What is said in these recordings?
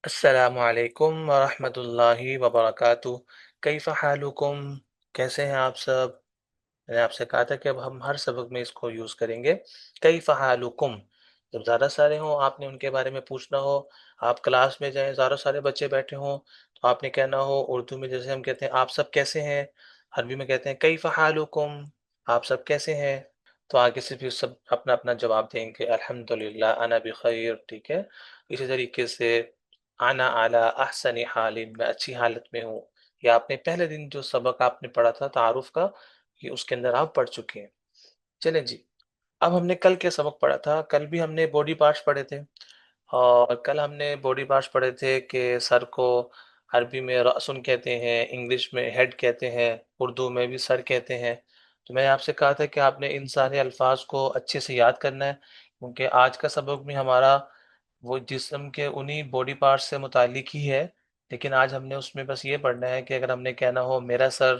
السلام علیکم ورحمۃ اللہ وبرکاتہ۔ کیف حالکم؟ کیسے ہیں آپ سب؟ میں نے آپ سے کہا تھا کہ اب ہم ہر سبق میں اس کو یوز کریں گے، کیف حالکم۔ جب زیادہ سارے ہوں، آپ نے ان کے بارے میں پوچھنا ہو، آپ کلاس میں جائیں، زیادہ سارے بچے بیٹھے ہوں، تو آپ نے کہنا ہو اردو میں جیسے ہم کہتے ہیں آپ سب کیسے ہیں، عربی میں کہتے ہیں کیف حالکم، آپ سب کیسے ہیں؟ تو آگے سے بھی سب اپنا اپنا جواب دیں گے، الحمدللہ انا بخیر، ٹھیک ہے؟ اسی طریقے سے انا علی احسن حال، میں اچھی حالت میں ہوں۔ یہ آپ نے پہلے دن جو سبق آپ نے پڑھا تھا تعارف کا، یہ اس کے اندر آپ پڑھ چکے ہیں۔ چلیں جی، اب ہم نے کل کے سبق پڑھا تھا، کل بھی ہم نے باڈی پارٹس پڑھے تھے، اور کل ہم نے باڈی پارٹس پڑھے تھے کہ سر کو عربی میں رأسن کہتے ہیں، انگلش میں ہیڈ کہتے ہیں، اردو میں بھی سر کہتے ہیں۔ تو میں نے آپ سے کہا تھا کہ آپ نے ان سارے الفاظ کو اچھے سے یاد کرنا ہے، کیونکہ آج کا سبق بھی ہمارا وہ جسم کے انہی باڈی پارٹس سے متعلق ہی ہے، لیکن آج ہم نے اس میں بس یہ پڑھنا ہے کہ اگر ہم نے کہنا ہو میرا سر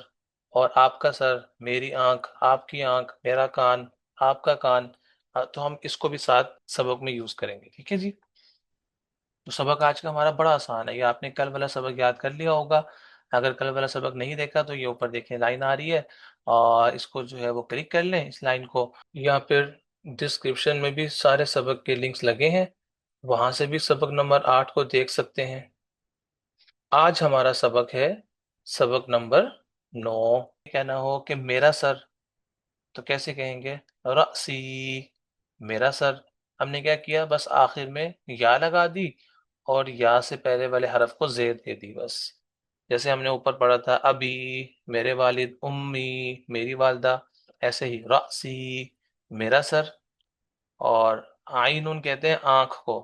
اور آپ کا سر، میری آنکھ، آپ کی آنکھ، میرا کان، آپ کا کان، تو ہم اس کو بھی ساتھ سبق میں یوز کریں گے، ٹھیک ہے جی؟ تو سبق آج کا ہمارا بڑا آسان ہے، یہ آپ نے کل والا سبق یاد کر لیا ہوگا۔ اگر کل والا سبق نہیں دیکھا تو یہ اوپر دیکھیں لائن آ رہی ہے، اور اس کو جو ہے وہ کلک کر لیں اس لائن کو، یا پھر ڈسکرپشن میں بھی سارے سبق کے لنکس لگے ہیں، وہاں سے بھی سبق نمبر 8 کو دیکھ سکتے ہیں۔ آج ہمارا سبق ہے سبق نمبر 9۔ کہنا ہو کہ میرا سر، تو کیسے کہیں گے؟ رأسی، میرا سر۔ ہم نے کیا کیا؟ بس آخر میں یا لگا دی، اور یا سے پہلے والے حرف کو زیر دے دی بس، جیسے ہم نے اوپر پڑھا تھا ابھی، میرے والد، امی، میری والدہ، ایسے ہی رأسی، میرا سر، اور عینن کہتے ہیں آنکھ کو۔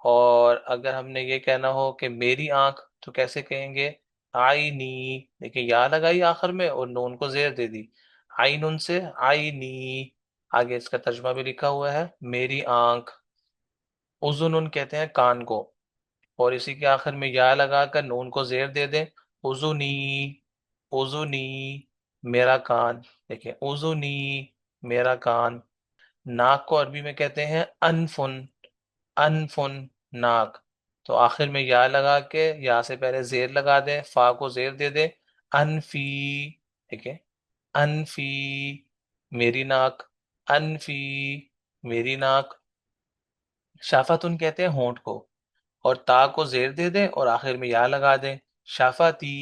اور اگر ہم نے یہ کہنا ہو کہ میری آنکھ، تو کیسے کہیں گے؟ آئینی، دیکھیں یا لگائی آخر میں اور نون کو زیر دے دی، عینن سے آئینی۔ آگے اس کا ترجمہ بھی لکھا ہوا ہے، میری آنکھ۔ اذنن کہتے ہیں کان کو، اور اسی کے آخر میں یا لگا کر نون کو زیر دے دیں، اذنی، اذنی، میرا کان۔ دیکھیں اذنی، میرا کان۔ ناک کو عربی میں کہتے ہیں انفن، انفن، ناک۔ تو آخر میں یا لگا کے یا سے پہلے زیر لگا دیں، فا کو زیر دے دیں، انفی، ٹھیک ہے؟ انفی، میری ناک، انفی، میری ناک۔ شافتن کہتے ہیں ہونٹ کو، اور تا کو زیر دے دیں اور آخر میں یا لگا دیں، شافاتی،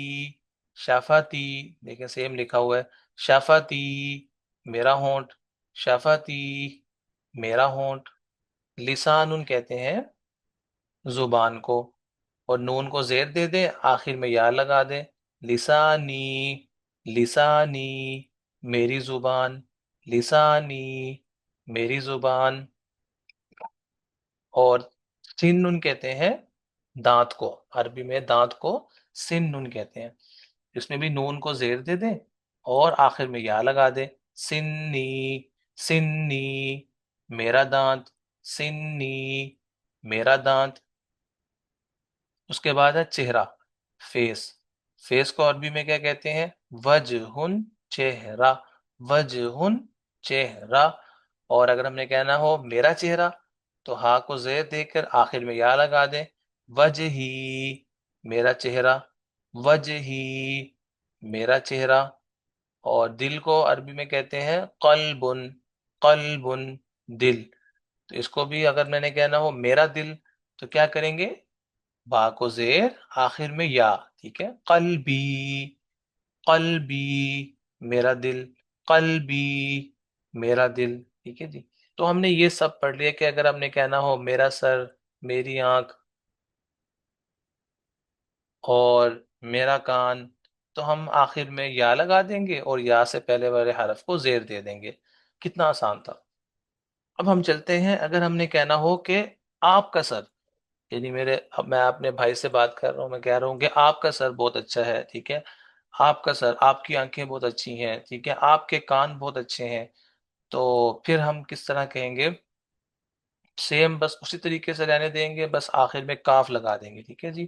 شافاتی، دیکھیں سیم لکھا ہوا ہے، شافاتی، میرا ہونٹ، شافاتی، میرا ہونٹ۔ لسان کہتے ہیں زبان کو، اور نون کو زیر دے دیں، آخر میں یا لگا دیں، لسانی، لسانی، میری زبان، لسانی، میری زبان۔ اور سن کہتے ہیں دانت کو، عربی میں دانت کو سن کہتے ہیں، اس میں بھی نون کو زیر دے دیں اور آخر میں یا لگا دیں، سنی، سنی، میرا دانت، سنی، میرا دانت۔ اس کے بعد ہے چہرہ، فیس۔ فیس کو عربی میں کیا کہتے ہیں؟ وجہن، چہرہ، وجہن، چہرہ۔ اور اگر ہم نے کہنا ہو میرا چہرہ، تو ہا کو زیر دے کر آخر میں یا لگا دیں، وجہی، میرا چہرہ، وجہی، میرا چہرہ۔ اور دل کو عربی میں کہتے ہیں قلبن، قلبن، دل۔ تو اس کو بھی اگر میں نے کہنا ہو میرا دل، تو کیا کریں گے؟ با کو زیر، آخر میں یا، ٹھیک ہے؟ قلبی، قلبی، میرا دل، قلبی، میرا دل، ٹھیک ہے جی؟ تو ہم نے یہ سب پڑھ لیا کہ اگر ہم نے کہنا ہو میرا سر، میری آنکھ اور میرا کان، تو ہم آخر میں یا لگا دیں گے اور یا سے پہلے والے حرف کو زیر دے دیں گے۔ کتنا آسان تھا۔ اب ہم چلتے ہیں، اگر ہم نے کہنا ہو کہ آپ کا سر، یعنی اب میں اپنے بھائی سے بات کر رہا ہوں، میں کہہ رہا ہوں کہ آپ کا سر بہت اچھا ہے، ٹھیک ہے؟ آپ کا سر، آپ کی آنکھیں بہت اچھی ہیں، ٹھیک ہے؟ آپ کے کان بہت اچھے ہیں، تو پھر ہم کس طرح کہیں گے؟ سیم بس اسی طریقے سے رہنے دیں گے، بس آخر میں کاف لگا دیں گے، ٹھیک ہے جی؟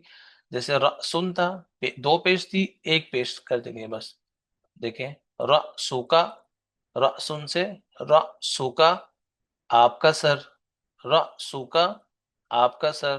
جیسے رأسن تھا، دو پیش تھی، ایک پیش کر دیں گے بس۔ دیکھیں، رأسوکا، رأسن سے رأسوکا، آپ کا سر، رأسوکا، آپ کا سر۔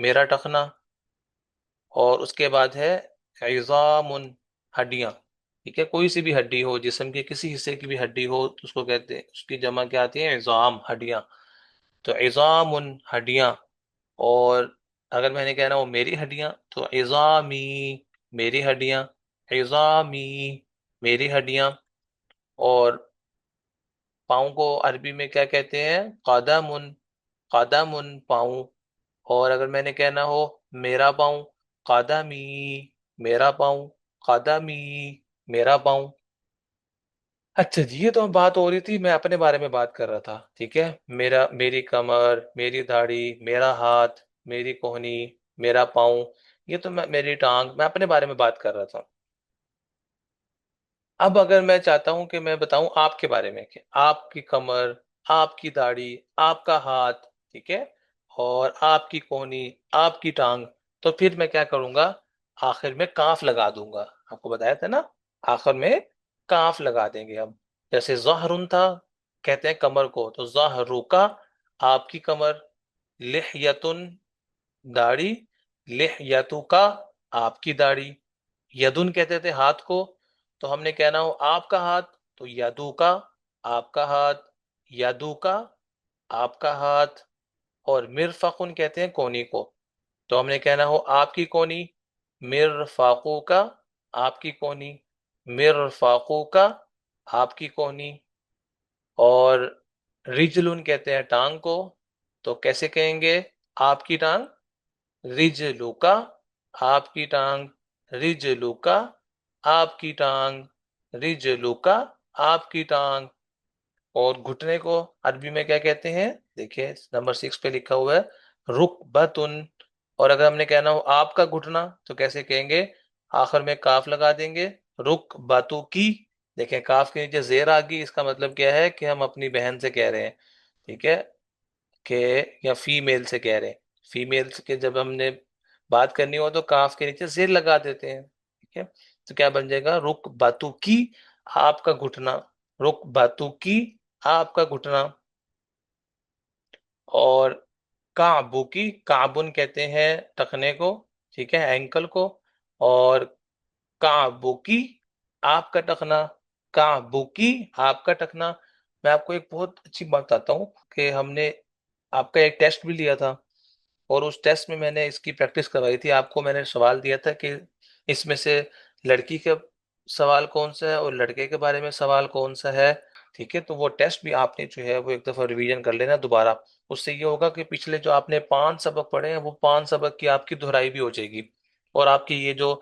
میرا ٹخنا، اور اس کے بعد ہے عظام، ہڈیاں، ٹھیک ہے، کوئی سی بھی ہڈی ہو، جسم کے کسی حصے کی بھی ہڈی ہو تو اس کو کہتے ہیں، اس کی جمع کیا آتی ہے، عظام، ہڈیاں، تو عظام، ہڈیاں، اور اگر میں نے کہنا وہ میری ہڈیاں تو عظامی، میری ہڈیاں، عظامی، میری ہڈیاں، اور پاؤں کو عربی میں کیا کہتے ہیں، قدم، قدم، پاؤں، اور اگر میں نے کہنا ہو میرا پاؤں، قدمی، میرا پاؤں، قدمی، میرا پاؤں۔ اچھا جی، یہ تو بات ہو رہی تھی، میں اپنے بارے میں بات کر رہا تھا، ٹھیک ہے، میری کمر، میری داڑھی، میرا ہاتھ، میری کوہنی، میرا پاؤں، یہ تو میری ٹانگ، میں اپنے بارے میں بات کر رہا تھا۔ اب اگر میں چاہتا ہوں کہ میں بتاؤں آپ کے بارے میں، کہ آپ کی کمر، آپ کی داڑھی، آپ کا ہاتھ، ٹھیک ہے، اور آپ کی کونی، آپ کی ٹانگ، تو پھر میں کیا کروں گا، آخر میں کاف لگا دوں گا، آپ کو بتایا تھا نا، آخر میں کاف لگا دیں گے ہم، جیسے ظہرن تھا، کہتے ہیں کمر کو، تو ظہرو کا، آپ کی کمر، لحیتن، داڑھی، لحیتو کا، آپ کی داڑھی، یدن کہتے تھے ہاتھ کو، تو ہم نے کہنا ہو آپ کا ہاتھ تو یدو کا، آپ کا ہاتھ، یدو کا، آپ کا ہاتھ، اور مرفقن کہتے ہیں کونی کو، تو ہم نے کہنا ہو آپ کی کونی، مرفاقو کا، آپ کی کونی، مرفاقو کا، آپ کی کونی، اور رجلن کہتے ہیں ٹانگ کو، تو کیسے کہیں گے، آپ کی ٹانگ، رجلو کا، آپ کی ٹانگ، رجلو کا، آپ کی ٹانگ، رجلو کا، آپ کی ٹانگ، اور گھٹنے کو عربی میں کیا کہتے ہیں، دیکھیں نمبر 6 پہ لکھا ہوا ہے رکبتن، اور اگر ہم نے کہنا ہو آپ کا گھٹنا تو کیسے کہیں گے، آخر میں کاف لگا دیں گے، رکبتو کی، دیکھیں کاف کے نیچے زیر آ گئی، اس کا مطلب کیا ہے کہ ہم اپنی بہن سے کہہ رہے ہیں، ٹھیک ہے، کہ یا فیمیل سے کہہ رہے ہیں، فیمیل کے جب ہم نے بات کرنی ہو تو کاف کے نیچے زیر لگا دیتے ہیں، ٹھیک ہے، تو کیا بن جائے گا، رک باتو کی، آپ کا گھٹنا، رک باتو کی، آپ کا گھٹنا، اور کعبو کی، کعبن کہتے ہیں ٹخنے کو، ٹھیک ہے، اینکل کو، اور کعبو کی، آپ کا ٹخنا، کعبو کی، آپ کا ٹخنا۔ میں آپ کو ایک بہت اچھی بات بتاتا ہوں کہ ہم نے آپ کا ایک ٹیسٹ بھی لیا تھا، اور اس ٹیسٹ میں نے اس کی پریکٹس کروائی تھی، آپ کو میں نے سوال دیا تھا کہ اس میں سے لڑکی کا سوال کون سا ہے اور لڑکے کے بارے میں سوال کون سا ہے، ٹھیک ہے، تو وہ ٹیسٹ بھی آپ نے جو ہے وہ ایک دفعہ ریویژن کر لینا دوبارہ، اس سے یہ ہوگا کہ پچھلے جو آپ نے 5 سبق پڑھے ہیں وہ 5 سبق کی آپ کی دہرائی بھی ہو جائے گی، اور آپ کی یہ جو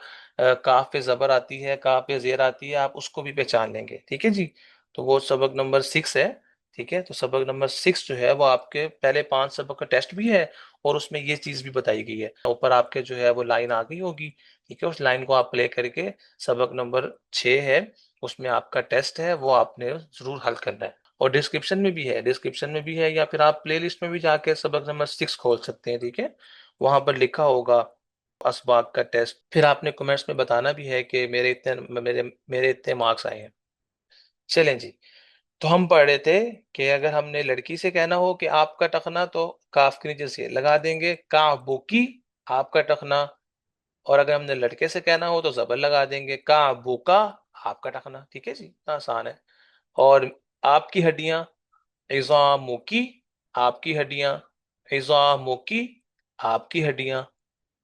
کاف پہ زبر آتی ہے، کاف پہ زیر آتی ہے، آپ اس کو بھی پہچان لیں گے، ٹھیک ہے جی، تو وہ سبق نمبر 6 ہے، ٹھیک ہے، تو سبق نمبر 6 جو ہے وہ آپ کے پہلے 5 سبق کا ٹیسٹ بھی ہے، اور اس میں یہ چیز بھی بتائی گئی ہے، اوپر آپ کے جو ہے وہ لائن آ گئی ہوگی، ٹھیک ہے، اس لائن کو آپ پلے کر کے سبق نمبر 6 ہے، اس میں آپ کا ٹیسٹ ہے، وہ آپ نے ضرور حل کرنا ہے، اور ڈسکرپشن میں بھی ہے، یا پھر آپ پلے لسٹ میں بھی جا کے سبق نمبر 6 کھول سکتے ہیں، ٹھیک ہے، وہاں پر لکھا ہوگا اسباق کا ٹیسٹ، پھر آپ نے کمنٹس میں بتانا بھی ہے کہ میرے اتنے مارکس آئے ہیں۔ چلیں جی، تو ہم پڑھ رہے تھے کہ اگر ہم نے لڑکی سے کہنا ہو کہ آپ کا ٹخنا تو کاف کے نیچے سے لگا دیں گے، کعبو کی، آپ کا ٹخنا، اور اگر ہم نے لڑکے سے کہنا ہو تو زبر لگا دیں گے، کعبو کا، آپ کا ٹخنا، ٹھیک ہے جی، اتنا آسان ہے، اور آپ کی ہڈیاں، عظامو کی، آپ کی ہڈیاں، عظامو کی، آپ کی ہڈیاں،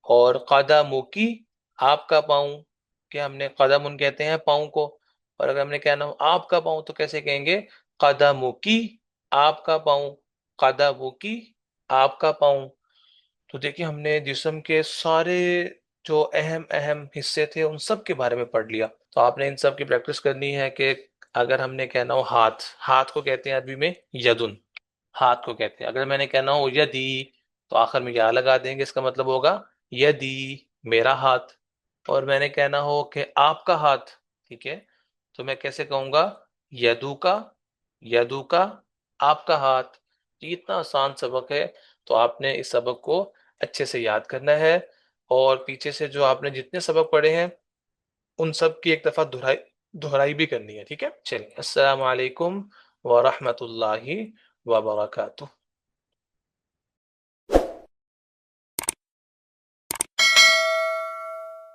اور قدمو کی، آپ کا پاؤں، کہ ہم نے قدم ان کہتے ہیں پاؤں کو، اور اگر ہم نے کہنا ہو آپ کا پاؤں تو کیسے کہیں گے، قدمو کی، آپ کا پاؤں، قدمو کی، آپ کا پاؤں۔ تو دیکھیں ہم نے جسم کے سارے جو اہم اہم حصے تھے ان سب کے بارے میں پڑھ لیا، تو آپ نے ان سب کی پریکٹس کرنی ہے، کہ اگر ہم نے کہنا ہو ہاتھ کو کہتے ہیں عربی میں یدن، ہاتھ کو کہتے ہیں، اگر میں نے کہنا ہو یدی تو آخر میں یا لگا دیں گے، اس کا مطلب ہوگا یدی، میرا ہاتھ، اور میں نے کہنا ہو کہ آپ کا ہاتھ، ٹھیک ہے، تو میں کیسے کہوں گا، یدو کا، یدو کا، آپ کا ہاتھ، یہ اتنا آسان سبق ہے، تو آپ نے اس سبق کو اچھے سے یاد کرنا ہے، اور پیچھے سے جو آپ نے جتنے سبق پڑھے ہیں ان سب کی ایک دفعہ دہرائی بھی کرنی ہے، ٹھیک ہے، چلیے، السلام علیکم ورحمۃ اللہ وبرکاتہ۔